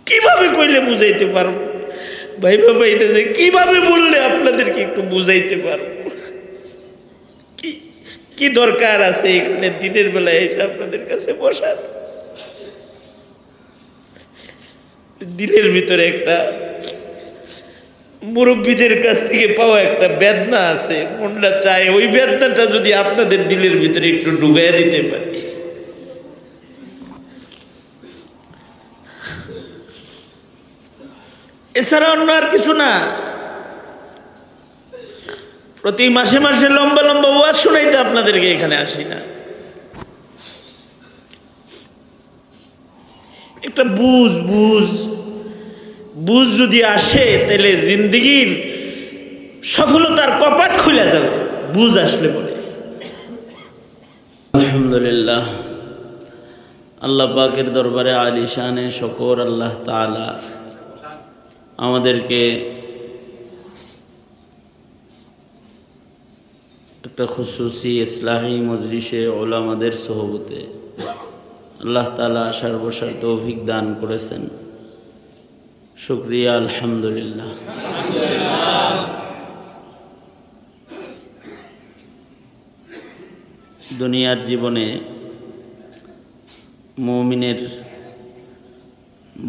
কিভাবে কইলে বুঝাইতে পারবো ভাই বাবা, এটা যে কিভাবে বললে আপনাদেরকে একটু বুঝাইতে পারবো? কি দরকার আছে এখানে দিনের বেলায় এসে আপনাদের কাছে বসার? দিনের ভিতরে একটা মুরব্বীদের কাছ থেকে পাওয়া একটা বেদনা আছে, মনটা চায় ওই বেদনাটা যদি আপনাদের দিলের ভিতরে একটু ডুবাইয়া দিতে পারি। এছাড়া অন্য আর কিছু না। প্রতি মাসে মাসে লম্বা লম্বা ওয়াজ শোনাইতে আপনাদেরকে এখানে আসি না। একটা বুঝ যদি আসে তাহলে জিন্দগির সফলতার কপাট খুলে যাবে, বুঝ আসলে বলে। আলহামদুলিল্লাহ, আল্লাহ পাকের দরবারে আলিশানে শুকর আল্লাহ তাআলা আমাদেরকে একটা খুশুসি ইসলাহি মজলিসে উলামাদের সোহবতে আল্লাহ তাআলা আসার বসার তৌফিক দান করেছেন। শুকরিয়া, আলহামদুলিল্লাহ। দুনিয়ার জীবনে মুমিনের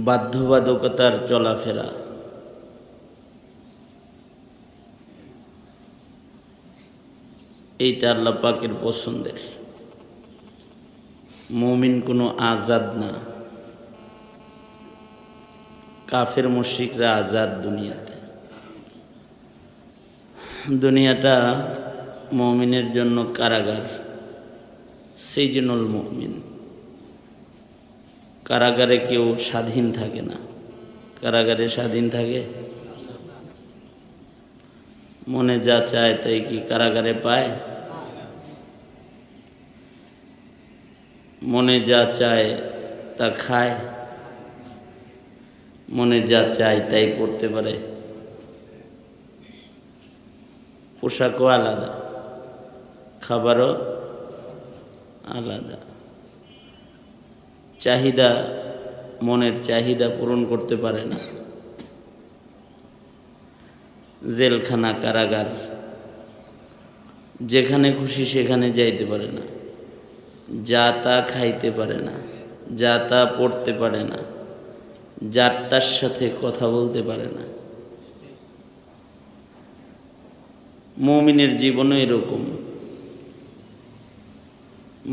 বাধ্যবাধকতার চলাফেরা, এইটা আল্লাহ পাকের পছন্দের। মুমিন কোনো আজাদ না, কাফের মুশরিকরা আজাদ। দুনিয়াটা মুমিনের জন্য কারাগার। সিজনুল মুমিন, কারাগারে কেউ স্বাধীন থাকে না। কারাগারে স্বাধীন থাকে? মনে যা চায় তাই কি কারাগারে পায়? মনে যা চায় তা খায়? মনে যা চায় তাই করতে পারে? পোশাকও আলাদা, খাবারও আলাদা। চাহিদা, মনের চাহিদা পূরণ করতে পারে না। জেলখানা, কারাগার, যেখানে খুশি সেখানে যাইতে পারে না, যা তা খাইতে পারে না, যা তা পড়তে পারে না, যারটার সাথে কথা বলতে পারে না। মুমিনের জীবনও এরকম।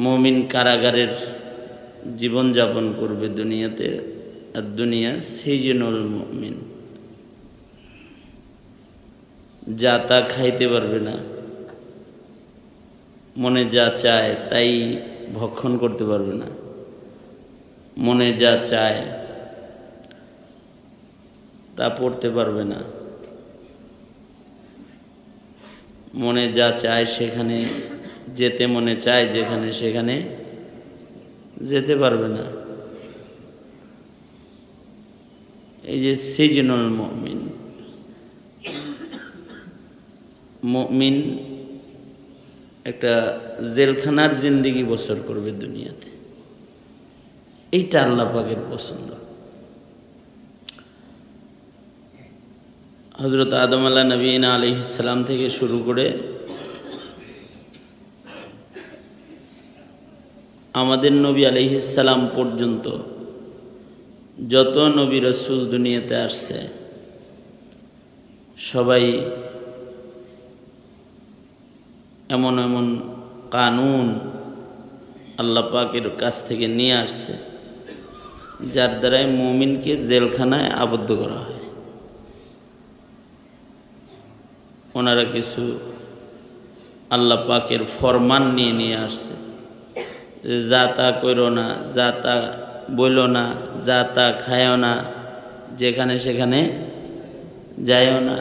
মুমিন কারাগারের জীবন যাপন করবে দুনিয়াতে। আর দুনিয়া সিজনুল মুমিন, যা তা খাইতে পারবে না, মনে যা চায় তাই ভক্ষণ করতে পারবে না, মনে যা চায় তা পড়তে পারবে না, মনে যা চায় সেখানে যেতে মনে চায় যেখানে সেখানে যেতে পারবে না। এই যে সিজনুল মুমিন, মুমিন একটা জেলখানার জিন্দেগি বসর করবে দুনিয়াতে। এইটা আল্লাহ পাকের পছন্দ। হযরত আদম আলাইহিস নবীনা আলাইহিস সালাম থেকে শুরু করে আমাদের নবী আলাইহিস সালাম পর্যন্ত যত নবী রাসূল দুনিয়াতে আসছে সবাই এমন এমন কানুন আল্লাহ পাকের কাছ থেকে নিয়ে আসছে যার দ্বারাই মুমিনকে জেলখানায় আবদ্ধ করা হয়। ওনারা কিছু আল্লাহ পাকের ফরমান নিয়ে আসছে, যা তা করো না, যা তা বলো না, যা তা খায়ও না, যেখানে সেখানে যায়ও না।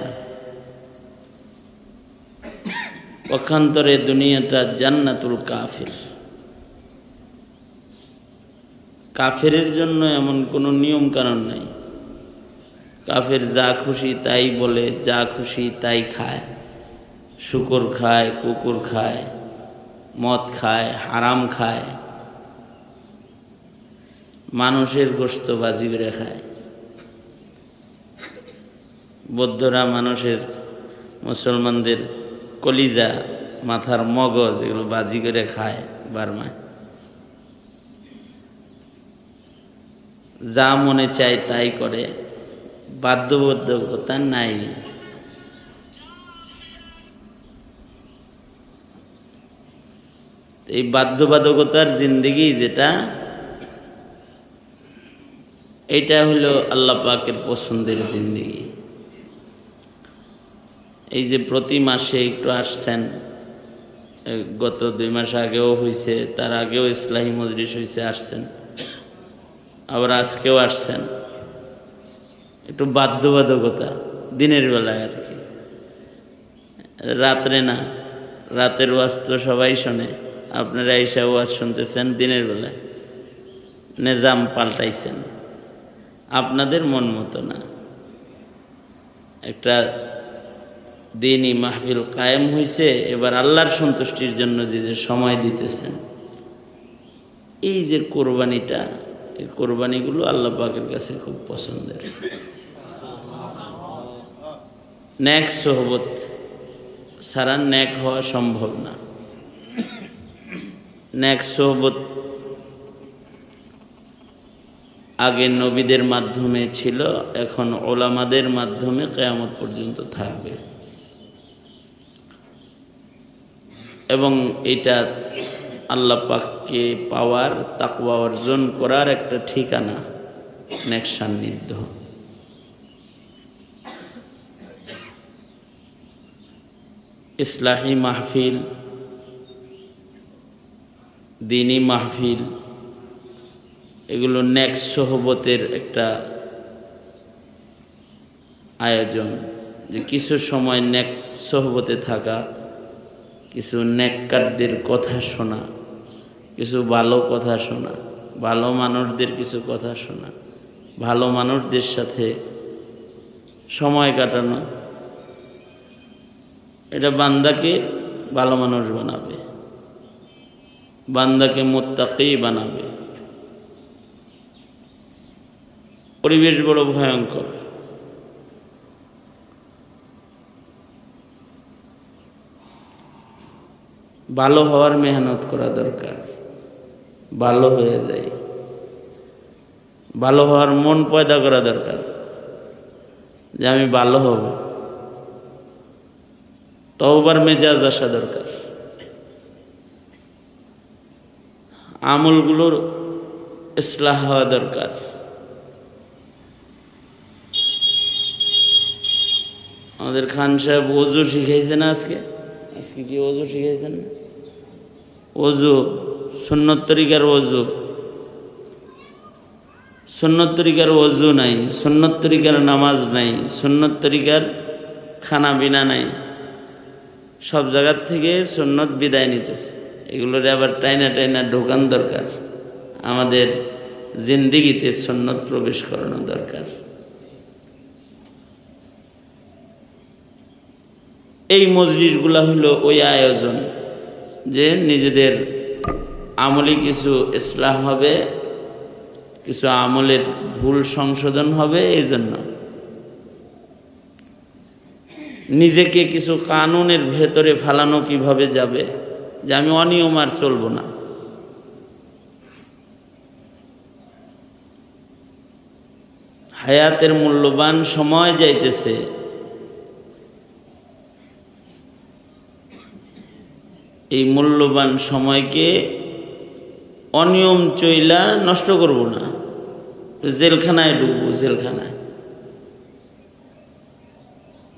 পক্ষান্তরে দুনিয়াটা জান্নাতুল কাফির। কাফেরের জন্য এমন কোনো নিয়ম কানুন নাই। কাফের যা খুশি তাই বলে, যা খুশি তাই খায়, শুকর খায়, কুকুর খায়, মদ খায়, হারাম খায়, মানুষের গোশত বাজি করে খায়। বৌদ্ধরা মানুষের মুসলমানদের কলিজা মাথার মগজ এগুলো বাজি করে খায় বার্মায়, যা মনে চায় তাই করে, বাধ্যবাধকতা নাই। এই বাধ্যবাধকতার জিন্দেগি যেটা, এটা হলো আল্লাহ পাকের পছন্দের জিন্দেগি। এই যে প্রতি মাসে একটু আসছেন, গত 2 মাস আগেও হয়েছে, তার আগেও ইসলাহি মজলিস হয়েছে, আসছেন, আবার আজকেও আসছেন, একটু বাধ্যবাধকতা দিনের বেলায় আর কি, রাত্রে না। রাতের ওয়াজ তো সবাই শোনে, আপনারা এসে ওয়াজ শুনতেছেন দিনের বেলায়, নিজাম পাল্টাইছেন, আপনাদের মন মতো না। একটা দিনই মাহফিল কায়েম হয়েছে, এবার আল্লাহর সন্তুষ্টির জন্য যে সময় দিতেছেন, এই যে কোরবানিটা, এই কোরবানিগুলো আল্লাহ পাকের কাছে খুব পছন্দের। নেক সোহবত ছাড়া নেক হওয়া সম্ভব না। নেক সোহবত আগে নবীদের মাধ্যমে ছিল, এখন ওলামাদের মাধ্যমে কিয়ামত পর্যন্ত থাকবে। এবং এটা আল্লাহ পাককে পাওয়ার, তাকওয়া অর্জন করার একটা ঠিকানা, নেক সান্নিধ্য। ইসলাহি মাহফিল, দ্বীনি মাহফিল, এগুলো নেক সোহবতের একটা আয়োজন, যে কিছু সময় নেক সোহবতে থাকা, কিছু নেককারদের কথা শোনা, কিছু ভালো কথা শোনা, ভালো মানুষদের কিছু কথা শোনা, ভালো মানুষদের সাথে সময় কাটানো, এটা বান্দাকে ভালো মানুষ বানাবে, বান্দাকে মুত্তাকি বানাবে। পরিবেশ বড় ভয়ঙ্কর। ভালো হওয়ার মেহনত করা দরকার, ভালো হয়ে যায়। ভালো হওয়ার মন পয়দা করা দরকার, যে আমি ভালো হব, তওবার মেজাজ আসা দরকার। আমলগুলোর ইসলাহ হওয়া দরকার। আমাদের খান সাহেব ওযু শিখাইছেন আজকে কি ওযু শিখাইছেন না? ওযু সুন্নত তরিকার ওযু, সুন্নত তরিকার ওযু নাই, সুন্নত তরিকার নামাজ নাই, সুন্নত তরিকার খানা বিনা নাই, সব জায়গার থেকে সুন্নত বিদায় নিতেছে। এগুলোর আবার টাইনা টাইনা ঢোকান দরকার, আমাদের জিন্দিগিতে সুন্নত প্রবেশ করানো দরকার। এই মজলিসগুলা হলো ওই আয়োজন, যে নিজেদের আমলি কিছু ইসলাহ হবে, কিছু আমলের ভুল সংশোধন হবে। এই জন্য নিজেকে কিছু কানুনের ভেতরে ফালানো কিভাবে যাবে, যে আমি অনিয়ম আর চলবো না। হায়াতের মূল্যবান সময় যাইতেছে, এই মূল্যবান সময়কে অনিয়ম চইলা নষ্ট করব না, জেলখানায় ঢুকবো, জেলখানায়।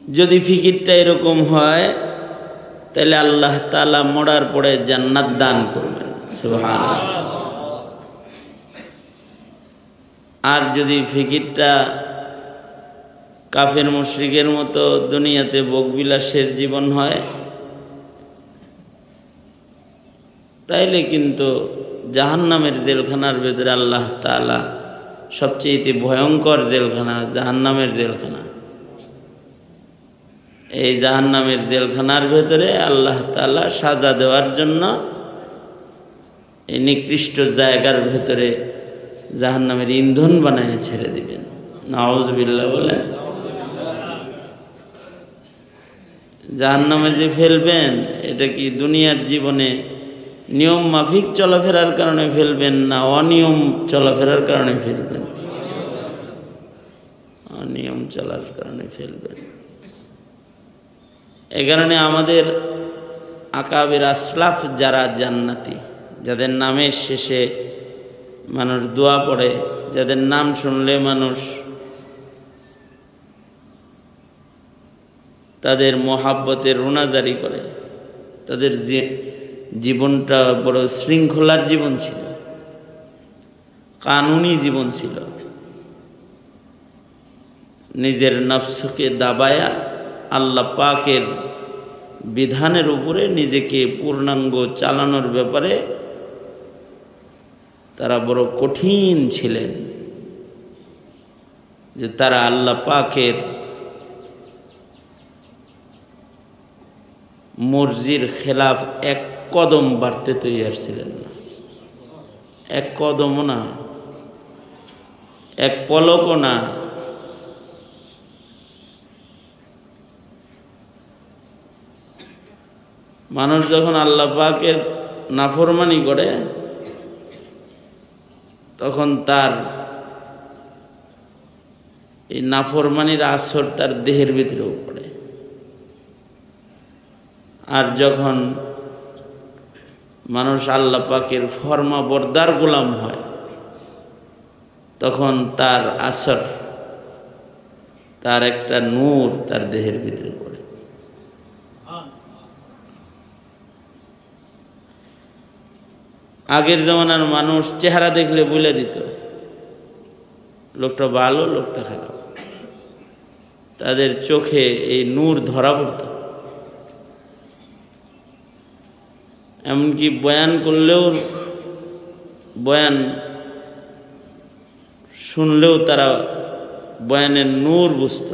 যদি ফিকিরটা এরকম হয়, তাহলে আল্লাহ তাআলা মরার পরে জান্নাত দান করবেন, সুবহানাল্লাহ। আর যদি ফিকিরটা কাফের মুশরিকের মতো দুনিয়াতে ভোগবিলাসের জীবন হয়, তাইলে কিন্তু জাহান্নামের জেলখানার ভেতরে আল্লাহ তাআলা সবচেয়ে ভয়ঙ্কর জেলখানা, জাহান্নামের জেলখানা। এই জাহান্নামের জেলখানার ভেতরে আল্লাহ তাআলা সাজা দেওয়ার জন্য এই নিকৃষ্ট জায়গার ভেতরে জাহান্নামের ইন্ধন বানায় ছেড়ে দিবেন। নাউযুবিল্লাহ বলেন। জাহান্নামে যে ফেলবেন এটা কি দুনিয়ার জীবনে নিয়ম মাফিক চলাফেরার কারণে ফেলবেন না অনিয়ম চলাফেরার কারণে ফেলবেন? অনিয়ম চলার কারণে ফেলবেন। এই কারণে আমাদের আকাবের আসলাফ যারা জান্নাতি, যাদের নামের শেষে মানুষ দোয়া পড়ে, যাদের নাম শুনলে মানুষ তাদের মহাব্বতের রুনাজারি করে, তাদের জীবনটা বড় শৃঙ্খলার জীবন ছিল, কানুনি জীবন ছিল। নিজের নফসকে দাবায়া আল্লাহ পাকের বিধানের উপরে নিজেকে পূর্ণাঙ্গ চালানোর ব্যাপারে তারা বড় কঠিন ছিলেন, যে তারা আল্লাহ পাকের মর্জির খেলাফ এক কদম বাড়তে তৈয়ার ছিলেন না, এক কদমও না, এক পলকও না। মানুষ যখন আল্লাহ পাকের নাফরমানি করে তখন তার এই নাফরমানির আসর তার দেহের ভিতরেও পড়ে। আর যখন মানুষ আল্লাহ পাকের ফরমা বরদার গোলাম হয় তখন তার আসর, তার একটা নূর তার দেহের ভিতরে পড়ে। আগের জমানার মানুষ চেহারা দেখলে বলে দিত লোকটা ভালো, লোকটা খারাপ। তাদের চোখে এই নূর ধরা পড়ত। এমনকি বয়ান করলেও, বয়ান শুনলেও তারা বয়ানের নূর বুঝত।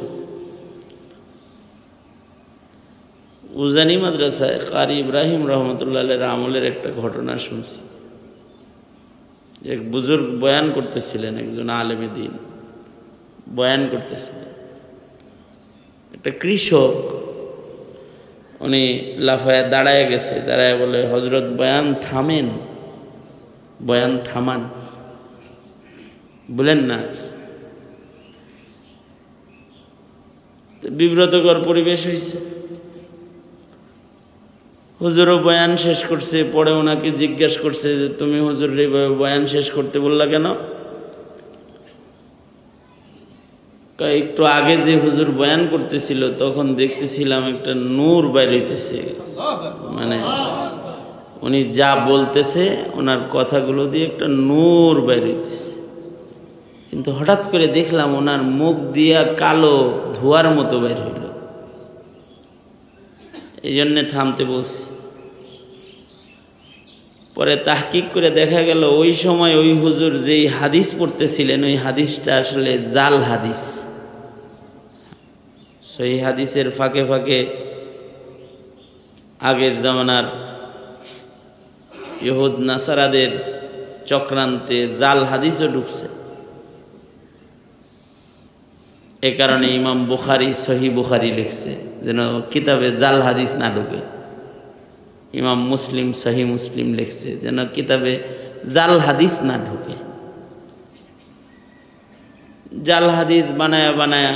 উজানি মাদ্রাসায় কারি ইব্রাহিম রহমতুল্লাহ আমলের একটা ঘটনা শুনছি। এক বুজুর্গ বয়ান করতেছিলেন, একজন আলেমে দ্বীন বয়ান করতেছিলেন। একটা কৃষক, উনি লাফায় দাঁড়ায় গেছে, দাঁড়ায় বলে, হজরত বয়ান থামেন, বয়ান থামান, বলেন না। বিব্রতকর পরিবেশ হয়েছে। হুজুরও বয়ান শেষ করছে, পরে ওনাকে জিজ্ঞেস করছে যে তুমি হুজুর এইভাবে বয়ান শেষ করতে বললা কেন? একটু আগে যে হুজুর বয়ান করতেছিল তখন দেখতেছিলাম একটা নূর বাইর হইতেছে, মানে উনি যা বলতেছে ওনার কথাগুলো দিয়ে একটা নূর বাইর হইতেছে। কিন্তু হঠাৎ করে দেখলাম ওনার মুখ দিয়া কালো ধোয়ার মতো বের হইল। এই জন্যে থামতে বলছি। পরে তাহকিক করে দেখা গেল ওই সময় ওই হুজুর যেই হাদিস পড়তেছিলেন ওই হাদিসটা আসলে জাল হাদিস। সেই হাদিসের ফাঁকে ফাঁকে আগের জামানার ইহুদ নাসারাদের চক্রান্তে জাল হাদিসও ঢুকছে। এ কারণে ইমাম বুখারী সহি বুখারী লিখছে যেন কিতাবে জাল হাদিস না ঢুকে। ইমাম মুসলিম সহি মুসলিম লিখছে যেন কিতাবে জাল হাদিস না ঢুকে। জাল হাদিস বানায়া বানায়া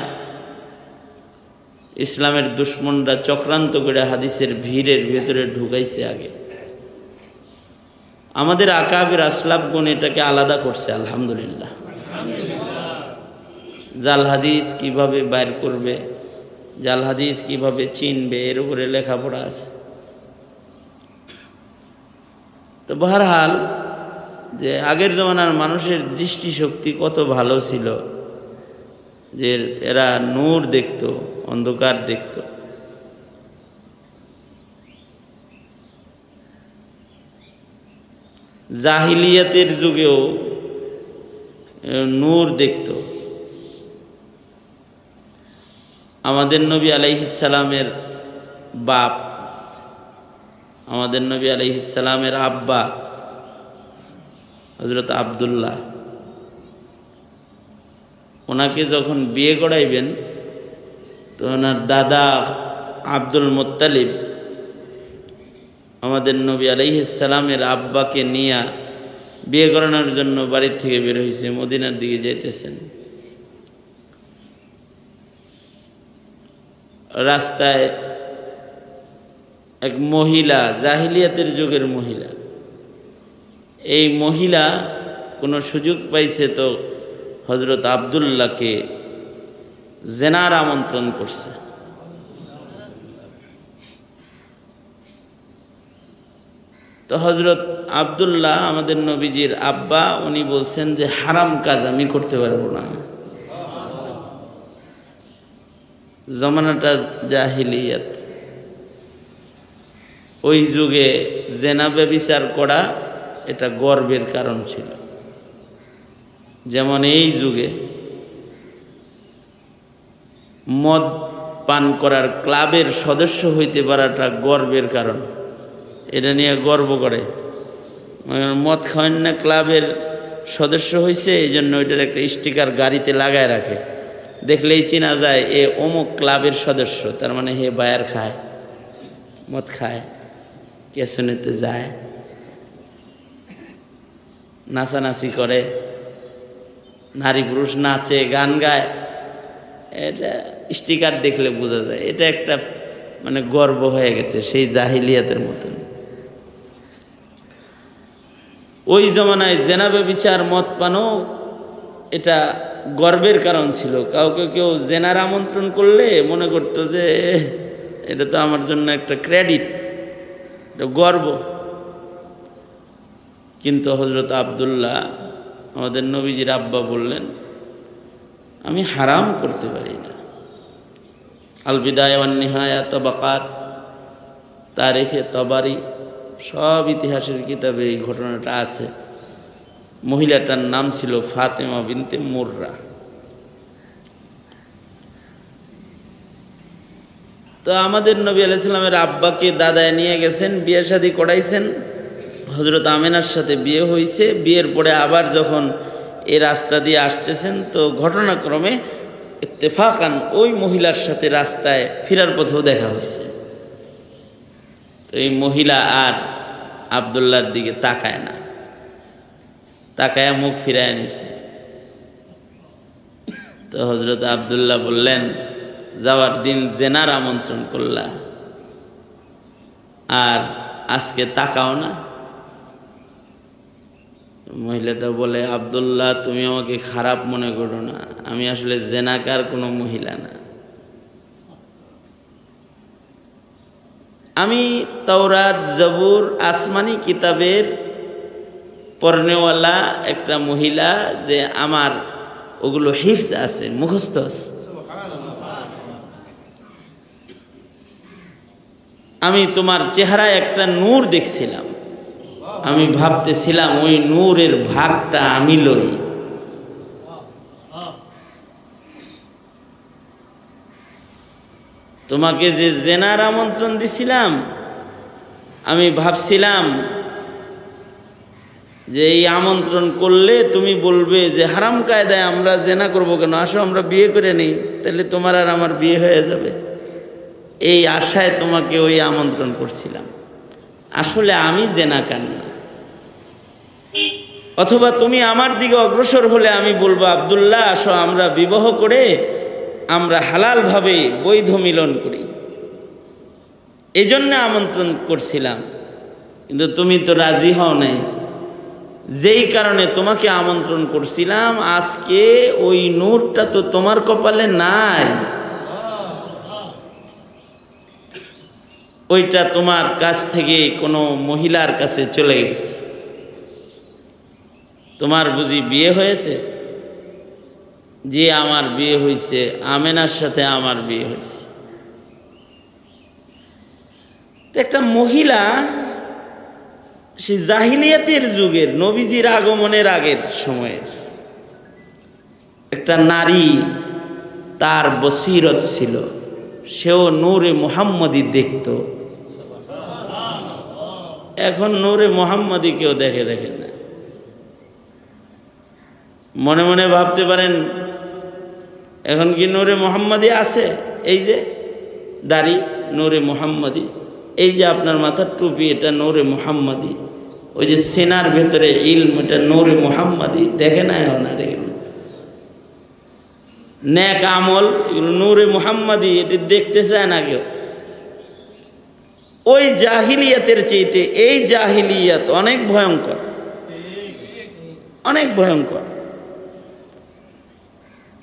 ইসলামের দুশ্মনরা চক্রান্ত করে হাদিসের ভিড়ের ভেতরে ঢুকাইছে। আগে আমাদের আকাবের আসলাফগণ এটাকে আলাদা করছে, আলহামদুলিল্লাহ। জাল হাদিস কিভাবে বাইর করবে, জাল হাদিস কিভাবে চিনবে, এর উপরে লেখাপড়া আছে। তো বহরহাল, যে আগের জমানার মানুষের দৃষ্টিশক্তি কত ভালো ছিল যে এরা নূর দেখতো, অন্ধকার দেখতো। জাহিলিয়াতের যুগেও নূর দেখতো। আমাদের নবী আলাইহিস সালামের বাপ, আমাদের নবী আলাইহিস সালামের আব্বা হযরত আব্দুল্লাহ, ওনাকে যখন বিয়ে করাইবেন তো ওনার দাদা আব্দুল মুত্তালিব আমাদের নবী আলাইহিস সালামের আব্বাকে নিয়ে বিয়ে করানোর জন্য বাড়ি থেকে বের হয়েছে, মদিনার দিকে যাইতেছেন। রাস্তায় এক মহিলা, জাহিলিয়াতের যুগের মহিলা, এই মহিলা কোনো সুযোগ পাইছে তো হযরত আব্দুল্লাহকে জেনার আমন্ত্রণ করছে। তো হযরত আব্দুল্লাহ আমাদের নবীজির আব্বা, উনি বলছেন যে হারাম কাজ আমি করতে পারবো না। জমানাটা জাহিলিয়াত, ওই যুগে জেনা ব্যভিচার করা এটা গর্বের কারণ ছিল। যেমন এই যুগে মদ পান করার ক্লাবের সদস্য হইতে পারাটা গর্বের কারণ, এটা নিয়ে গর্ব করে। মদ খাওয়েন না, ক্লাবের সদস্য হয়েছে, এই জন্য ওইটার একটা স্টিকার গাড়িতে লাগায় রাখে, দেখলেই চেনা যায় এ অমুক ক্লাবের সদস্য, তার মানে হে বায়ার খায়, মদ খায়, কেসনেতে যায়, নাচানাচি করে, নারী পুরুষ নাচে গান গায়, এটা স্টিকার দেখলে বোঝা যায়। এটা একটা মানে গর্ব হয়ে গেছে সেই জাহিলিয়াতের মতন। ওই জমানায় জেনা ব্যভিচার, মদ পানও এটা গর্বের কারণ ছিল। কাউকে কেউ জেনার আমন্ত্রণ করলে মনে করতো যে এটা তো আমার জন্য একটা ক্রেডিট, এটা গর্ব। কিন্তু হযরত আব্দুল্লাহ আমাদের নবীজির আব্বা বললেন আমি হারাম করতে পারি না। আল বিদায়া ওয়ান নিহায়া, তাবাকাত, তারিখে তবারি, সব ইতিহাসের কিতাবে এই ঘটনাটা আছে। মহিলাটার নাম ছিল ফাতেমা বিনতে মুররা। তো আমাদের নবী আলাইহিস সালামের আব্বাকে দাদায় নিয়ে গেছেন, বিয়ে শাদী করাইছেন, হযরত আমেনার সাথে বিয়ে হয়েছে। বিয়ের পরে আবার যখন এই রাস্তা দিয়ে আসতেছেন তো ঘটনাক্রমে ইত্তেফাকান ওই মহিলার সাথে রাস্তায় ফেরার পথেও দেখা হয়েছে। তো এই মহিলা আর আব্দুল্লাহর দিকে তাকায় না, তাকায় মুখ ফিরায় নিছে। তো হযরত আব্দুল্লাহ বললেন যাওয়ার দিন জেনার আমন্ত্রণ করলা আর আজকে তাকাও না। মহিলাটা বলে আব্দুল্লাহ তুমি আমাকে খারাপ মনে করো না, আমি আসলে জেনাকার কোনো মহিলা না, আমি তাওরাত, জবুর, আসমানি কিতাবের পড়নেওয়ালা একটা মহিলা, যে আমার ওগুলো হিফজ আছে, মুখস্থ আছে। আমি তোমার চেহারায় একটা নূর দেখছিলাম, আমি ভাবতেছিলাম ওই নূরের ভাগটা আমি লই। তোমাকে যে জেনার আমন্ত্রণ দিছিলাম, আমি ভাবছিলাম যে এই আমন্ত্রণ করলে তুমি বলবে যে হারাম কায়দায় আমরা জেনা করব কেন, আসো আমরা বিয়ে করে নিই, তাহলে তোমার আর আমার বিয়ে হয়ে যাবে। এই আশায় তোমাকে ওই আমন্ত্রণ করছিলাম, আসলে আমি জেনাকার না। অথবা তুমি আমার দিকে অগ্রসর হলে আমি বলবো আব্দুল্লাহ আসো আমরা বিবাহ করে আমরা হালালভাবে বৈধ মিলন করি, এই জন্য আমন্ত্রণ করছিলাম। কিন্তু তুমি তো রাজি হও নাই, যেই কারণে তোমাকে আমন্ত্রণ করছিলাম আজকে ওই নূরটা তো তোমার কপালে নাই, ওইটা তোমার কাছ থেকে কোনো মহিলার কাছে চলে গেছে। তোমার বুঝি বিয়ে হয়েছে? যে আমার বিয়ে হয়েছে, আমেনার সাথে আমার বিয়ে হয়েছে। একটা মহিলা সে জাহিলিয়াতের যুগের, নবীজির আগমনের আগের সময়ের একটা নারী, তার বসিরত ছিল, সেও নূরে মুহাম্মদী দেখত। এখন নূরে মুহাম্মদী কেউ দেখে না। মনে মনে ভাবতে পারেন এখন কি নূরে মুহাম্মদী আছে? এই যে দাড়ি নূরে মুহাম্মাদি, এই যে আপনার মাথার টুপি এটা নূরে মুহাম্মাদি, ওই যে সিনার ভেতরে ইলম এটা নূরে মুহাম্মাদি, দেখে না ওনার এগুলো নেক আমল, এগুলো নূরে মুহাম্মাদি, এটি দেখতে চায় না কেউ। ওই জাহিলিয়াতের চাইতে এই জাহিলিয়াত অনেক ভয়ঙ্কর, অনেক ভয়ঙ্কর।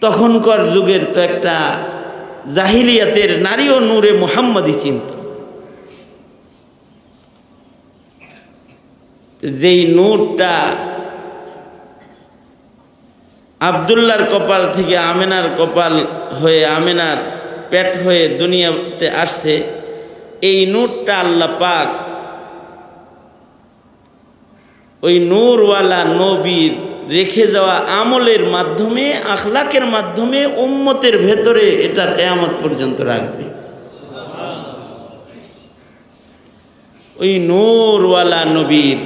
তখনকার যুগের তো একটা জাহিলিয়াতের নারীও নূরে মুহাম্মাদি চিনত। যেই নূরটা আব্দুল্লাহর কপাল থেকে আমেনার কপাল হয়ে, আমেনার পেট হয়ে দুনিয়াতে আসছে, এই নূরটা আল্লাহ পাক ওই নূরওয়ালা নবীর রেখে যাওয়া আমলের মাধ্যমে, আখলাকের মাধ্যমে উম্মতের ভেতরে এটা কিয়ামত পর্যন্ত রাখবে। ওই নূরওয়ালা নবীর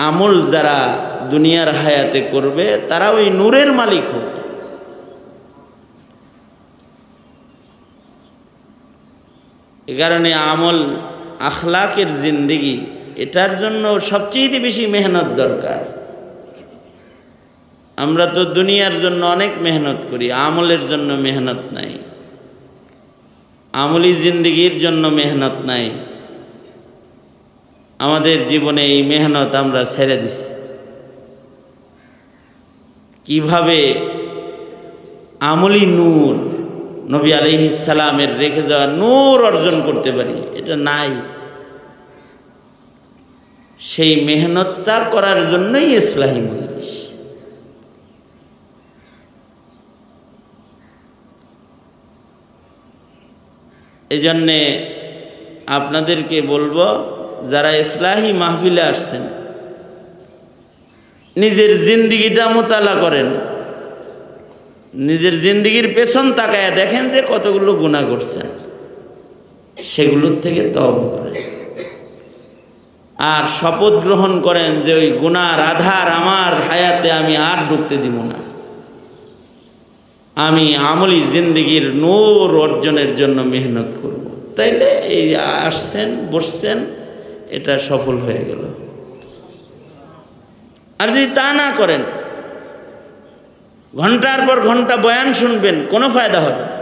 আমল যারা দুনিয়ার হায়াতে করবে তারা ওই নূরের মালিক হবে। এ কারণে আমল, আখলাকের জিন্দেগি, এটার জন্য সবচেয়ে বেশি মেহনত দরকার। আমরা তো দুনিয়ার জন্য অনেক মেহনত করি, আমলের জন্য মেহনত নাই, আমলি জিন্দেগির জন্য মেহনত নাই। আমাদের জীবনে এই মেহনত আমরা ছেড়ে দিছি। কিভাবে আমলি নূর, নবী আলাইহিস সালামের রেখে যাওয়া নূর অর্জন করতে পারি, এটা নাই। সেই মেহনতটা করার জন্যই ইসলাহি মজলিস। এই জন্যে আপনাদেরকে বলবো, যারা ইসলাহি মাহফিলে আসছেন, নিজের জিন্দিগিটা মোতালা করেন, নিজের জিন্দিগির পেছন তাকায় দেখেন যে কতগুলো গুনাহ করছেন, সেগুলোর থেকে তওবা করেন। আর শপথ গ্রহণ করেন যে ওই গুনার আধার আমার হায়াতে আমি আর ঢুকতে দিব না, আমি আমলি জিন্দিগির নূর অর্জনের জন্য মেহনত করব। তাইলে এই আসছেন, বসছেন, এটা সফল হয়ে গেল। আর যদি তা না করেন, ঘন্টার পর ঘন্টা বয়ান শুনবেন, কোনো ফায়দা হবে না,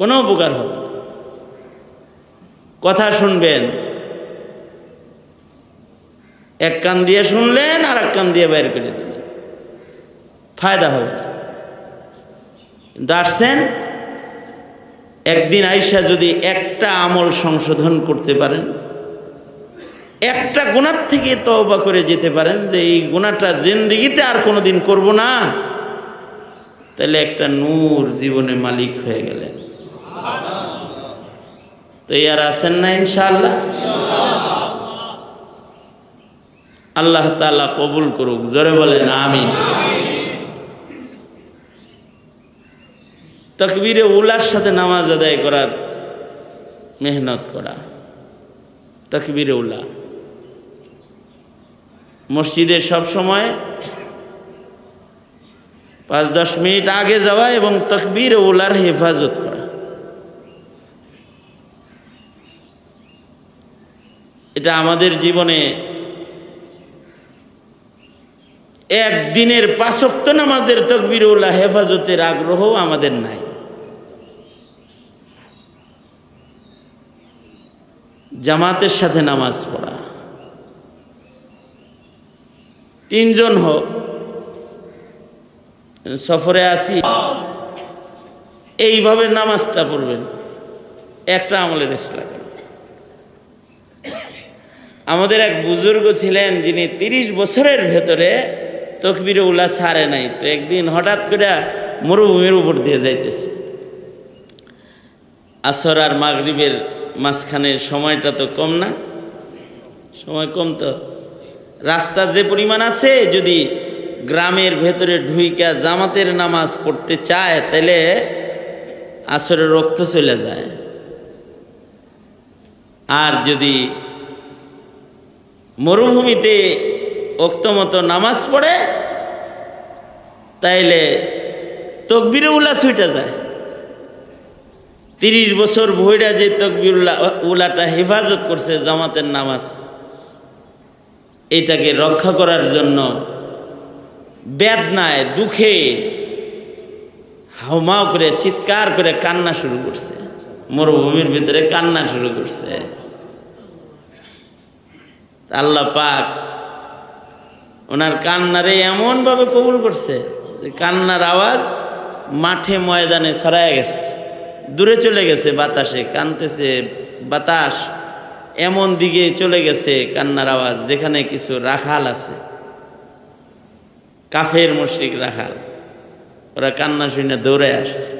কোনো উপকার হবে না। কথা শুনবেন, এক কান দিয়ে শুনলেন আর এক কান দিয়ে বের করে দিলেন, ফায়দা হবে না। কিন্তু আসছেন, একদিন আইসা যদি একটা আমল সংশোধন করতে পারেন, একটা গুনাহ থেকে তওবা করে যেতে পারেন যে এই গুনাহটা জিন্দেগিতে আর কোনোদিন করব না, তাহলে একটা নূর জীবনে মালিক হয়ে গেলেন। তো আর আছেন না ইনশাআল্লাহ? আল্লাহ তাআলা কবুল করুক, জোরে বলেন আমিন। তাকবীরে উলার সাথে নামাজ আদায় করার মেহনত করা, তাকবীরে উলা মসজিদে সব সময় 5-10 মিনিট আগে যাওয়া এবং তাকবীরে উলার হেফাজত করা, এটা আমাদের জীবনে একদিনের 5 ওয়াক্ত নামাজের তাকবীরে উলা হেফাজতের আগ্রহ আমাদের নাই। জামাতের সাথে নামাজ পড়া, 3 জন হোক, সফরে আসি, এইভাবে নামাজটা পড়বেন, একটা আমলের ইসলাম। আমাদের এক বুজুর্গ ছিলেন যিনি 30 বছরের ভেতরে তাকবীরে উলা ছাড়ে নাই। তো একদিন হঠাৎ করে মরুভূমির উপর দিয়ে যাইতেছে, আসর আর মাগরিবের মাঝখানের সময়টা তো কম না, সময় কম। তো রাস্তা যে পরিমাণ আছে, যদি গ্রামের ভেতরে ঢুইকা জামাতের নামাজ পড়তে চায় তাহলে আসরের রক্ত চলে যায়। আর যদি মরুভূমিতে ওক্ত মতো নামাজ পড়ে তাইলে তাকবীরে উলা ছুটে যায়। 30 বছর ভইরা যে তাকবীর উলাটা হেফাজত করছে জামাতের নামাজ, এটাকে রক্ষা করার জন্য বেদনায় দুঃখে হাউমাউ করে চিৎকার করে কান্না শুরু করছে, মরুভূমির ভিতরে কান্না শুরু করছে। আল্লাহ পাক ওনার কান্নারে এমনভাবে কবুল করছে যে কান্নার আওয়াজ মাঠে ময়দানে ছড়ায় গেছে, দূরে চলে গেছে, বাতাসে কানতেছে, বাতাস এমন দিকে চলে গেছে কান্নার আওয়াজ যেখানে কিছু রাখাল আছে, কাফের মুশরিক রাখাল, ওরা কান্না শুনে দৌড়ে আসছে,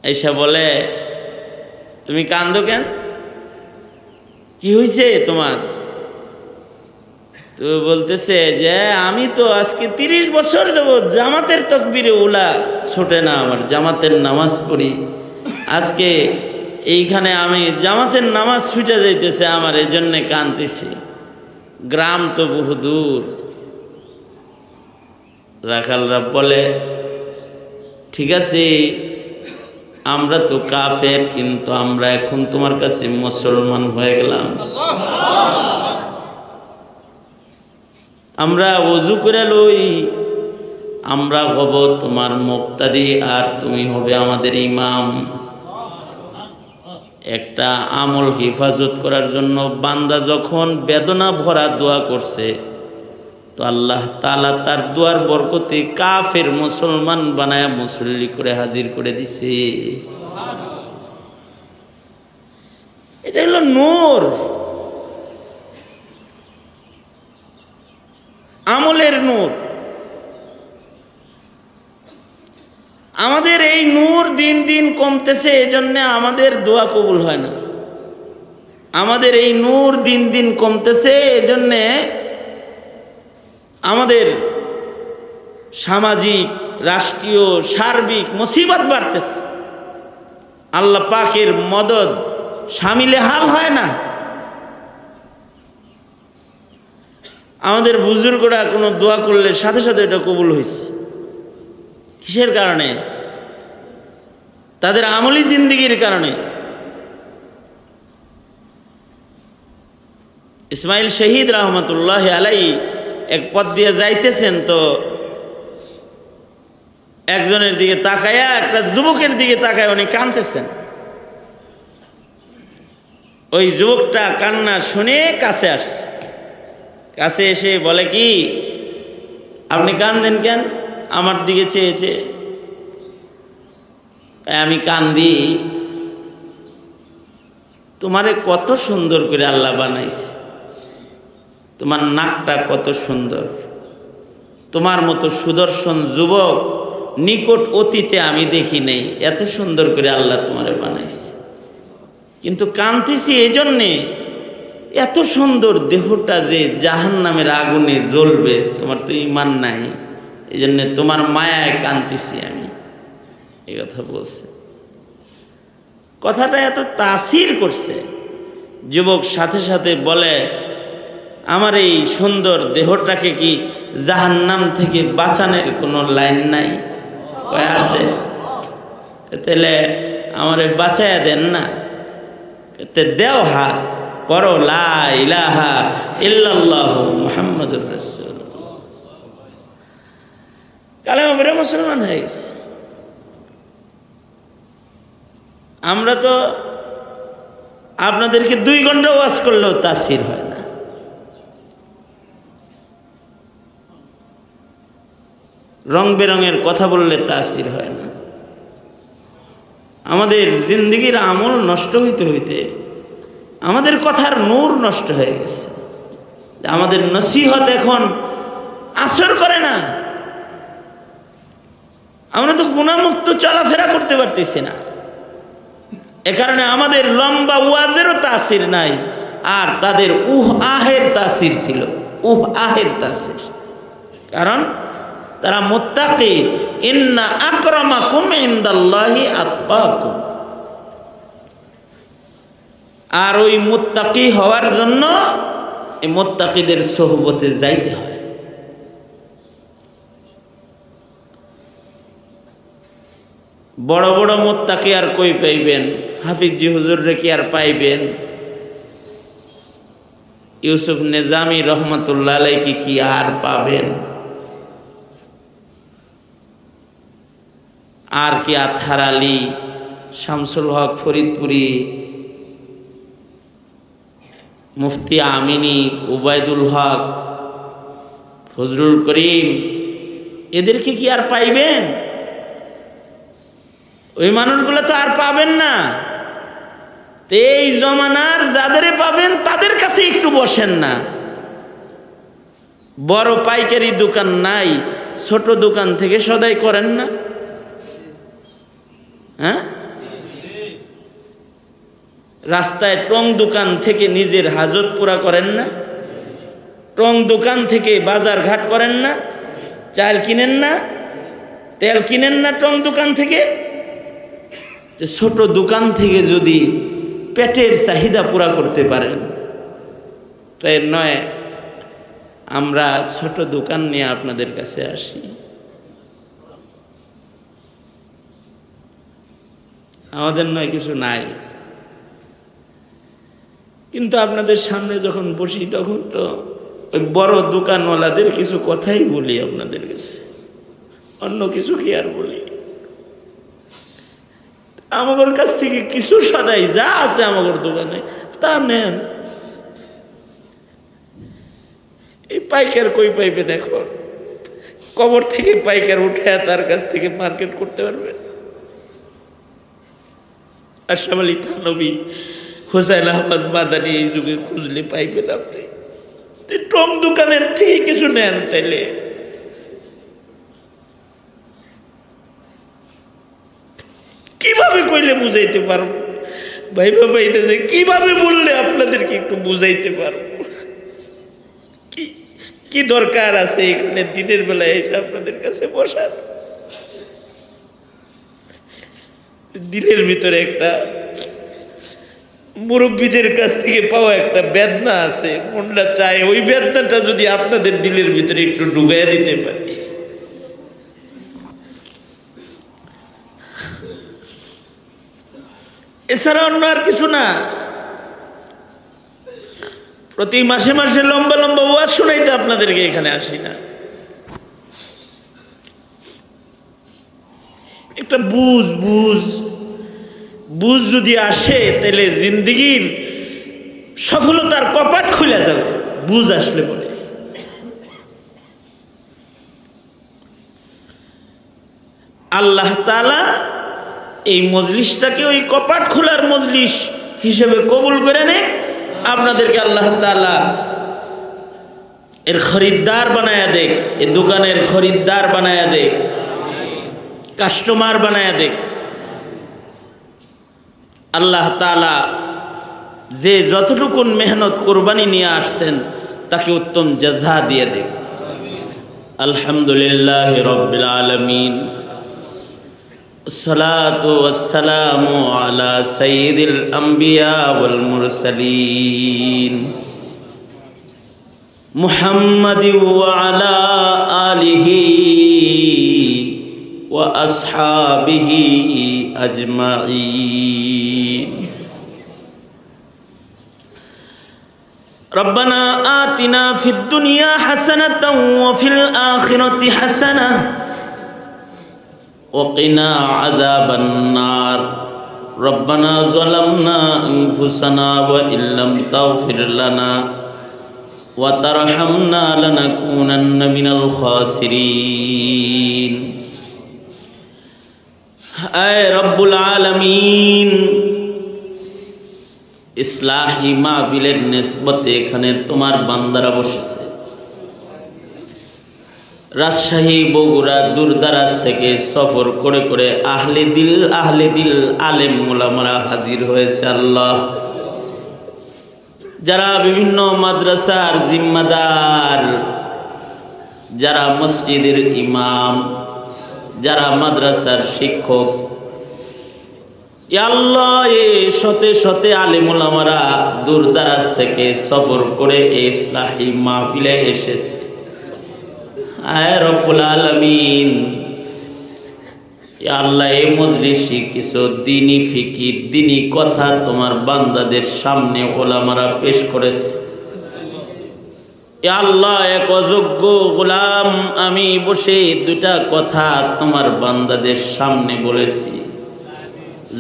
এসে বলে তুমি কান্দো কেন, কি হয়েছে তোমার? তো বলতেছে যে আমি তো আজকে 30 বছর যাবৎ জামাতের তাকবীরে উলা ছোটে না, আমার জামাতের নামাজ পড়ি, আজকে এইখানে আমি জামাতের নামাজ ছুটে যাইতেছে আমার, এই জন্যে কাঁদতেছি, গ্রাম তো বহু দূর। রাখালরা বলে ঠিক আছে, আমরা তো কাফের, কিন্তু আমরা এখন তোমার কাছে মুসলমান হয়ে গেলাম, আমরা ওযু করে লই, আমরা হব তোমার মুক্তাদি আর তুমি হবে আমাদের ইমাম। একটা আমল হেফাজত করার জন্য বান্দা যখন বেদনা ভরা দোয়া করছে, তো আল্লাহ তাআলা তার দোয়ার বরকতে কাফের মুসলমান বানায় মুসল্লি করে হাজির করে দিছে। এটা হলো নূর, আমলের নূর। আমাদের এই নূর দিন দিন কমতেছে, এজন্য আমাদের দোয়া কবুল হয় না। আমাদের এই নূর দিন দিন কমতেছে, এজন্যে আমাদের সামাজিক, রাষ্ট্রীয়, সার্বিক মুসিবত বাড়তেছে। আল্লাহ পাকের মদদ শামিলে হাল হয় না। আমাদের বুজুর্গরা কোনো দোয়া করলে সাথে সাথে এটা কবুল হয়েছে। কিসের কারণে? তাদের আমলি জিন্দিগির কারণে। ইসমাইল শহীদ রহমতুল্লাহ আলাইহি এক পথ দিয়ে যাইতেছেন, তো একজনের দিকে তাকায়া, একটা যুবকের দিকে তাকায় উনি কাঁদতেছেন। ওই যুবকটা কান্না শুনে কাছে আসছে, কাছে এসে বলে কি আপনি কাঁদেন কেন? আমার দিকে চেয়েছে। আমি কান্দি, তোমারে কত সুন্দর করে আল্লাহ বানাইছে, তোমার নাকটা কত সুন্দর, তোমার মতো সুদর্শন যুবক নিকট অতীতে আমি দেখি নাই, এত সুন্দর করে আল্লাহ তোমারে বানাইছে। কিন্তু কাঁদতেছি এই জন্যে, এত সুন্দর দেহটা যে জাহান্নামের আগুনে জ্বলবে, তোমার তো ঈমান নাই, এই জন্যে তোমার মায়ায় কাঁদতেছি আমি। এই কথা বলছে। কথাটা এত তাসির করছে, যুবক সাথে সাথে বলে আমার এই সুন্দর দেহটাকে কি জাহান্নাম থেকে বাঁচানোর কোনো লাইন নাই? আছে, তাহলে আমারে বাঁচায়া দেন না। দেও হাত, পড়ো লা ইলাহা ইল্লাল্লাহু মুহাম্মাদুর রাসূলুল্লাহ, কালেমা পড়ে মুসলমান হয়ে গেছে। আমরা তো আপনাদেরকে 2 ঘন্টা ওয়াজ করলেও তাসির হয় না। রং বেরঙের কথা বললে তাসির হয় না। আমাদের জিন্দেগির আমল নষ্ট হইতে হইতে আমাদের কথার নূর নষ্ট হয়ে গেছে। আমাদের নসিহত এখন আসর করে না। আমরা তো গুনাহমুক্ত চলাফেরা করতে পারতেছি না। এ কারণে আমাদের লম্বা ওয়াজেরও তাসির নাই, আর তাদের আহের তাসির ছিল, আহের তাসির। কারণ তারা মুত্তাকি, ইন্না আকরামাকুম ইনদাল্লাহি আতকাকুম। আর ওই মুত্তাকি হওয়ার জন্য এই মুত্তাকিদের সোহবতে যাইতে হয়। বড় বড় মুত্তাকি আর কই পাইবেন? হাফিজি হুজুররে কি আর পাইবেন? ইউসুফ নিজামী রহমতুল্লাহ আলাইহি কি আর পাবেন? আর কি আথার আলী, শামসুল হক ফরিদপুরি, মুফতি আমিনী, উবায়দুল হক, ফজলুল করিম, এদেরকে কি আর পাইবেন? ওই মানুষগুলো তো আর পাবেন না। এই জমানার যাদের পাবেন তাদের কাছে একটু বসেন না। বড় পাইকারি দোকান নাই, ছোট দোকান থেকে সদাই করেন না? হ্যাঁ, রাস্তায় টং দোকান থেকে নিজের হাজত পুরা করেন না? টং দোকান থেকে বাজার ঘাট করেন না? চাল কিনেন না, তেল কিনেন না টং দোকান থেকে? ছোট দোকান থেকে যদি পেটের চাহিদা পুরা করতে পারেন, তাই নয় আমরা ছোট দোকান নিয়ে আপনাদের কাছে আসি। আমাদের নয় কিছু নাই, কিন্তু আপনাদের সামনে যখন বসি তখন তো ওই বড় দোকানওয়ালাদের কিছু কথাই বলি আপনাদের কাছে, অন্য কিছু কি আর বলি? আমাদের কাছ থেকে কিছু সদাই যা আছে আমাদের দোকানে তা নেন। এই পাইকার কই পাইবেন এখন? কবর থেকে পাইকার উঠে তার কাছ থেকে মার্কেট করতে পারবেন? আশরাফ আলী থানভী, হোসাইন আহমদ মাদানী এই যুগে খুঁজলে পাইবেন আপনি। টং দোকানের থেকে কিছু নেন তাইলে। কিভাবে কইলে বুঝাইতে পারবো ভাই বাবা? এটা যে কিভাবে বললে আপনাদেরকে একটু বুঝাইতে পারবো? কি দরকার আছে এখানে দিনের বেলায় এসে আপনাদের কাছে বসার? দিলের ভিতরে একটা মুরব্বীদের কাছ থেকে পাওয়া একটা বেদনা আছে, মনটা চায় ওই বেদনাটা যদি আপনাদের দিলের ভিতরে একটু ডুবাইয়া দিতে পারি। এছাড়া অন্য আর কিছু না। প্রতি মাসে মাসে লম্বা লম্বা ওয়াজ শোনাইতে আপনাদেরকে এখানে আসি না। একটা বুঝ যদি আসে তাহলে জিন্দগির সফলতার কপাট খুলে যাবে, বুঝ আসলে বলে। আল্লাহ তাআলা এই মজলিসটাকে ওই কপাট খোলার মজলিস হিসেবে কবুল করে নেয়। আপনাদেরকে আল্লাহ তাআলা এর খরিদ্দার বানায়া দেখ, এই দোকানের খরিদ্দার বানায়া দেখ, কাস্টমার বানায়া দেখ। আল্লাহ তাআলা যে যতটুকুন মেহনত কোরবানি নিয়ে আসছেন তাকে উত্তম জাযা দিয়ে দেখ। আলহামদুলিল্লাহ রাব্বিল আলামিন, আসসালাতু ওয়াসসালামু আলা সাইয়্যিদিল আমবিয়া ওয়াল মুরসালিন মুহাম্মাদি ওয়া আলা আলিহি ওয়া আসহাবিহি আজমাইন। রব্বানা আতিনা ফিদ দুনিয়া হাসানাতাও ওয়া ফিল আখিরাতি হাসানাহ وقنا عذاب النار ربنا ظلمنا أنفسنا وإن لم تغفر لنا وترحمنا لنكونن من الخاسرين। اے رب العالمین، ইসলাহি মাহফিলের নিসবতে এখানে তোমার বান্দারা বসেছে। রাজশাহী, বগুড়া, দূরদারাজ থেকে সফর করে করে আহলে দিল আলেম ওলামারা হাজির হয়েছে। আল্লাহ, যারা বিভিন্ন মাদ্রাসার জিম্মাদার, যারা মসজিদের ইমাম, যারা মাদ্রাসার শিক্ষক, আল্লাহ এই শতে শতে আলেম ওলামারা দূরদারাজ থেকে সফর করে এই ইসলাহি মাহফিলে এসেছে। আয় রব্বুল আলামিন, ইয়া আল্লাহ এই মজলিসে কিছু দ্বীনি ফিকির দ্বীনি কথা তোমার বান্দাদের সামনে ওলামারা পেশ করেছে। ইয়া আল্লাহ এক অযোগ্য গোলাম আমি বসে দুটা কথা তোমার বান্দাদের সামনে বলেছি,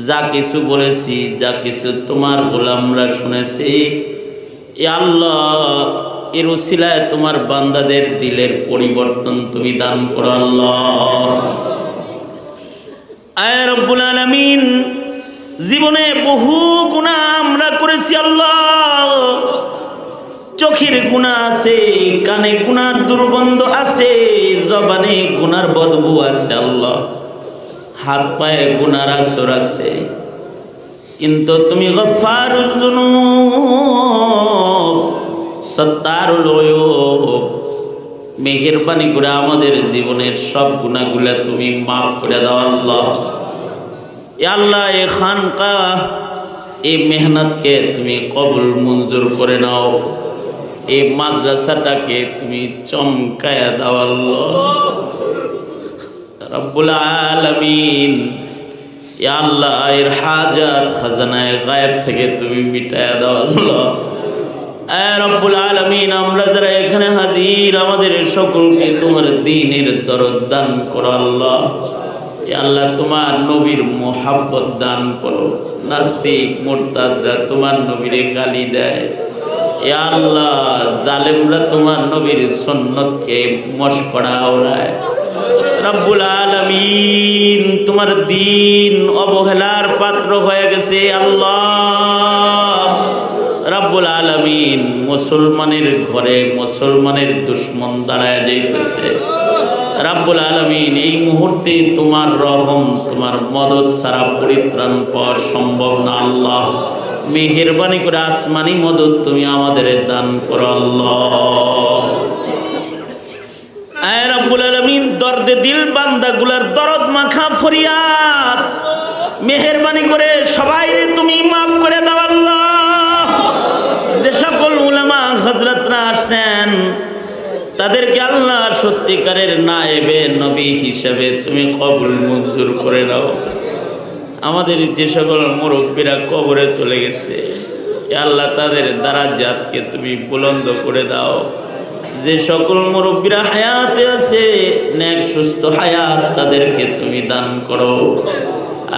যা কিছু বলেছি যা কিছু তোমার গোলামরা শুনেছি। ইয়া আল্লাহ এর উসিলায় তোমার বান্দাদের দিলের পরিবর্তন তুমি দান করো আল্লাহ। আয় রব্বুল আলামিন, জীবনে বহু গুনাহ আমরা করেছি আল্লাহ। চোখের গুনাহ আছে, কানে গুনার দুর্গন্ধ আছে, জবানে গুনার বদবু আছে আল্লাহ, হাত পায়ে গুনার আসর আছে। কিন্তু তুমি গফফারুয যুনুব, সত্তারুল উয়ুব, মেহেরবানি করে আমাদের জীবনের সব গুনাহগুলো তুমি মাফ করে দাও আল্লাহ। ইয়া আল্লাহ এই খানকাহ এই মেহনতকে তুমি কবুল মঞ্জুর করে নাও, এই মাদ্রাসাটাকে তুমি চমকায়া দাও আল্লাহ রব্বুল আলামিন। ইয়া আল্লাহ এর হাজাত খাজানায়ে গায়েব থেকে তুমি মিটায়া দাও আল্লাহ। আয় রব্বুল আলামিন, আমরা যারা এখানে হাজির আমাদের সকলকে তোমার দ্বীনের দরদ দান করো আল্লাহ। ইয়া আল্লাহ তোমার নবীর মোহাব্বত দান করো। নাস্তিক মুরতাদরা তোমার নবীরে গালি দেয়, ইয়া আল্লাহ জালেমরা তোমার নবীর সুন্নতকে মশকরা ওড়ায়। রব্বুল আলামিন, তোমার দ্বীন অবহেলার পাত্র হয়ে গেছে আল্লাহ। রব্বুল আলামিন, মুসলমানের ঘরে মুসলমানের দুশ্মন দাঁড়ায় যাইতেছে। রব্বুল আলামিন, এই মুহূর্তে তোমার রহম তোমার মদদ ছাড়া পরিত্রাণ পাওয়া সম্ভব না আল্লাহ। মেহেরবানি করে আসমানি মদদ তুমি আমাদের দান করো আল্লাহ। আয় রব্বুল আলামিন, দর্দে দিল বান্দাগুলার দরদ মাখা ফরিয়াদ মেহেরবানি করে সবাই তুমি মাফ করে দাও আল্লাহ। যে সকল উলামা হযরতরা আসছেন তাদেরকে আল্লাহ সত্যিকারের নায়েবে নবী হিসেবে তুমি কবুল মঞ্জুর করে নাও। আমাদের যে সকল মুরব্বীরা কবরে চলে গেছে ইয়া আল্লাহ তাদের দারাজাতকে তুমি বুলন্দ করে দাও। যে সকল মুরব্বীরা হায়াতে আছে নেক সুস্থ হায়াত তাদেরকে তুমি দান করো।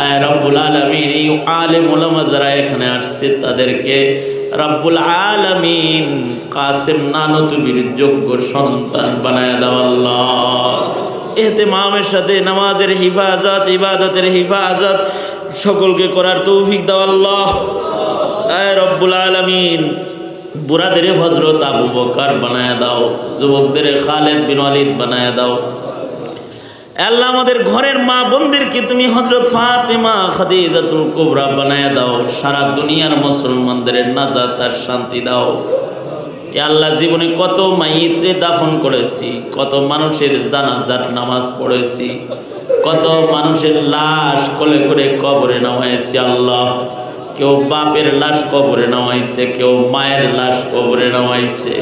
আয় রব্বুল আলামিন, এই আলেম ওলামা যারা এখানে আসছে তাদেরকে রব্বুল আলামিন কাসেম নানতুবির যোগ্য সন্তান বানায় দাও আল্লাহ। ইহতিমামের সাথে নামাজের হিফাজত ইবাদতের হিফাজত সকলকে করার তৌফিক দাও আল্লাহ। আয় রব্বুল আলামিন, বুড়াদের হযরত আবু বকর বানায় দাও, যুবকদের খালিদ বিন ওয়ালিদ বানায় দাও। আল্লাহ আমাদের ঘরের মা বোনদেরকে তুমি হযরত ফাতেমা খাদিজাতুল কুবরা বানায় দাও। সারা দুনিয়ার মুসলমানদের নাজাত আর শান্তি দাও। ইয়া আল্লাহ জীবনে কত মাইয়িতরে দাফন করেছি, কত মানুষের জানাজার নামাজ পড়েছি, কত মানুষের লাশ কোলে করে কবরে নামাইছি আল্লাহ। কেউ বাপের লাশ কবরে নামাইছে, কেউ মায়ের লাশ কবরে নামাইছে,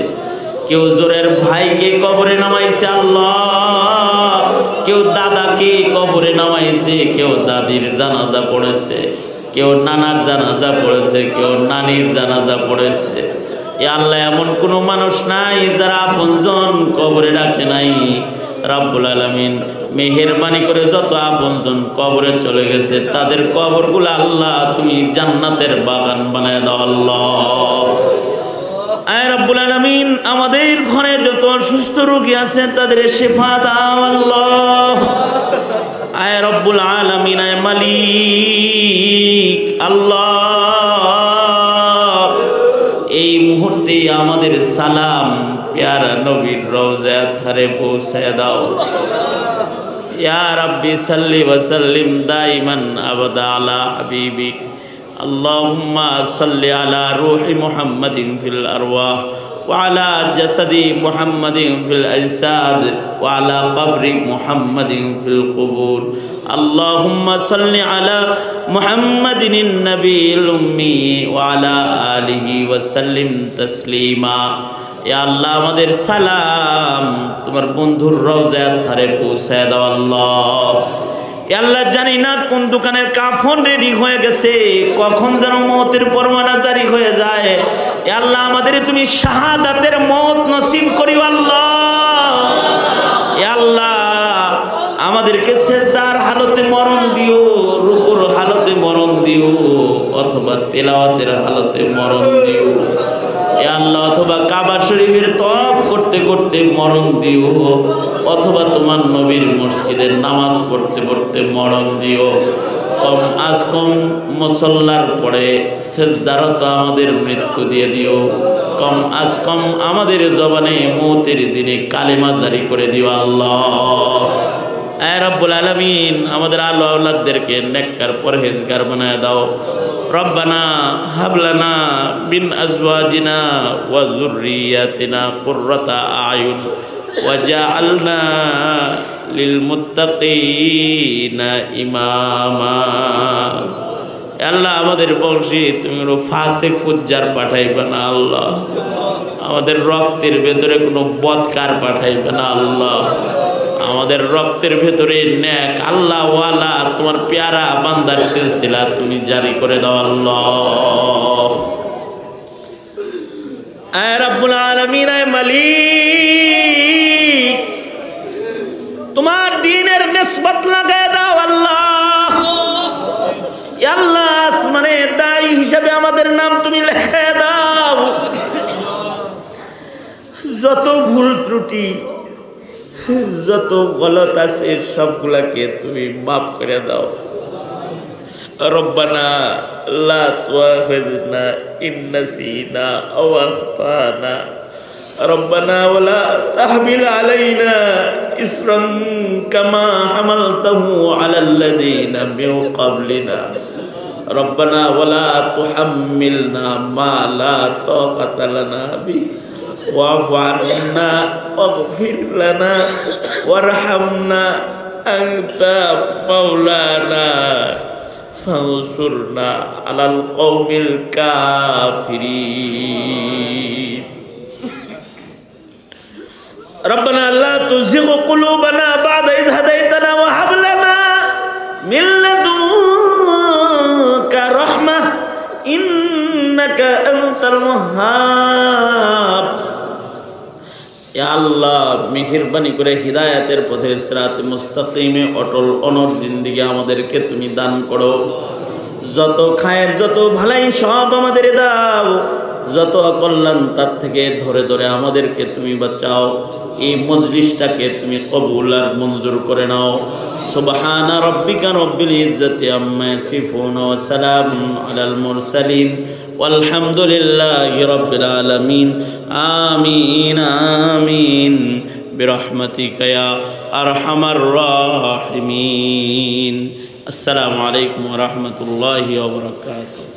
কেউ জোরের ভাইকে কবরে নামাইছে আল্লাহ, কেউ দাদাকে কবরে নামাইছে, কেউ দাদির জানাজা পড়েছে, কেউ নানার জানাজা পড়েছে, কেউ নানির জানাজা পড়েছে। এ আল্লাহ এমন কোনো মানুষ নাই যারা আপনজন কবরে রাখে নাই। রব্বুল আলামিন, মেহেরবানি করে যত আপনজন কবরে চলে গেছে তাদের কবরগুলো আল্লাহ তুমি জান্নাতের বাগান বানায় দাও আল্লাহ। আয় রব্বুল আলামিন, আমাদের ঘরে যত অসুস্থ রোগী আছে তাদের শিফা দাও আল্লাহ। আয় রব্বুল আলামিন, আয় মালিক আল্লাহ, এই মুহূর্তে আমাদের সালাম প্যারা নবীর রওজা ধারে পৌঁছায় দাও। ইয়া রাব্বি সাল্লি ওয়া সাল্লিম দাইমান আবাদা আলা হাবিবিক। আল্লাহুম্মা সাল্লি আলা রূহি মুহাম্মাদিন ফিল আরওয়াহ ওয়া আলা জাসাদি মুহাম্মাদিন ফিল আজসাদ ওয়া আলা কবরি মুহাম্মাদিন ফিল কুবুর। আল্লাহুম্মা সাল্লি আলা মুহাম্মাদিন নবিয়্যিল উম্মি ওয়া আলা আলিহি ওয়া সাল্লিম তাসলিমা। ইয়া আল্লাহ আমাদের সালাম তোমার বন্ধুর রওজার ধারে পৌঁছায় দাও আল্লাহ। আল্লাহ জানি না কোন দোকানের কাফন রেডি হয়ে গেছে, কখন যেন মওতের পরওয়ানা জারি হয়ে যায়। আল্লাহ আমাদের তুমি শাহাদাতের মওত নসিব করিও আল্লাহ। আল্লাহ আমাদেরকে সেজদার হালতে মরণ দিও, রুকুর হালতে মরণ দিও, অথবা তেলাওয়াতের হালতে মরণ দিও আল্লাহ, অথবা কাবা শরীফের তওয়াফ করতে করতে মরণ দিও, অথবা তোমার নবীর মসজিদের নামাজ পড়তে পড়তে মরণ দিও। কম মুসল্লার পরে সেজদারত আমাদের মৃত্যু দিয়ে দিও। কম আমাদের জবানে মওতের দিনে কালেমা জারি করে দিও আল্লাহ। আয় রব্বুল আলামিন, আমাদের আলো আওলাদদেরকে নেককার পরহেজগার বানায় দাও। রব্বানা হাবলানা মিন আজওয়াজিনা ওয়া যুররিয়াতিনা কুররাতা আয়ুন ওয়াজআলনা লিল মুত্তাকিনা ইমামা। আল্লাহ আমাদের বংশে তুমি কোনো ফাসিক ফুজ্জার পাঠাইবে না আল্লাহ। আমাদের রক্তের ভেতরে কোনো বদকার পাঠাইবে না আল্লাহ। আমাদের রক্তের ভেতরে নেক আল্লাহ ওয়ালা তোমার প্যারা বান্দার সিলসিলা তুমি জারি করে দাও আল্লাহ। আয় রব্বুল আলামিন, আয় মালিক, তোমার দ্বীনের নিসবত লাগায় দাও আল্লাহ। আল্লাহ আসমানে দায়ী হিসাবে আমাদের নাম তুমি লেখায় দাও। যত ভুল ত্রুটি, যত গলত আছে সবগুলাকে তুমি মাফ করে দাও। রব্বানা লা তুআখিযনা ইন নাসিনা আও আখতানা। রব্বানা ওয়ালা তাহমিল আলাইনা ইসরান কামা হামালতাহু আলাল লাযিনা মিন ক্বাবলিনা। রব্বানা ওয়ালা তুহাম্মিলনা মা লা তাকাতা লানা বিহি واعف عنا واغفر لنا وارحمنا أنت مولانا فانصرنا على القوم الكافرين. ربنا لا تزغ قلوبنا بعد إذ هديتنا وهب لنا من لدنك رحمة إنك أنت الوهاب. আল্লাহ মেহেরবানি করে হিদায়াতের পথে সিরাতে মুস্তাকিমে অটল অনর জিন্দেগি আমাদেরকে তুমি দান করো। যত খায়ের যত ভালাই সব আমাদের দাও, যত অকল্যাণ তার থেকে ধরে ধরে আমাদেরকে তুমি বাঁচাও। এই মজলিসটাকে তুমি কবুল আর মঞ্জুর করে নাও। সুবহানা রাব্বিকা রাব্বিল ইজ্জাতি আম্মা ইয়াসিফুন ওয়া সালামুন আলাল মুরসালিন ওয়ালহামদুলিল্লাহি রাব্বিল আলামিন। আমিন আমিন বিরহমাতিকা ইয়া আরহামার রাহিমিন। আসসালামু আলাইকুম ওয়া রাহমাতুল্লাহি ওয়া বারাকাতুহু।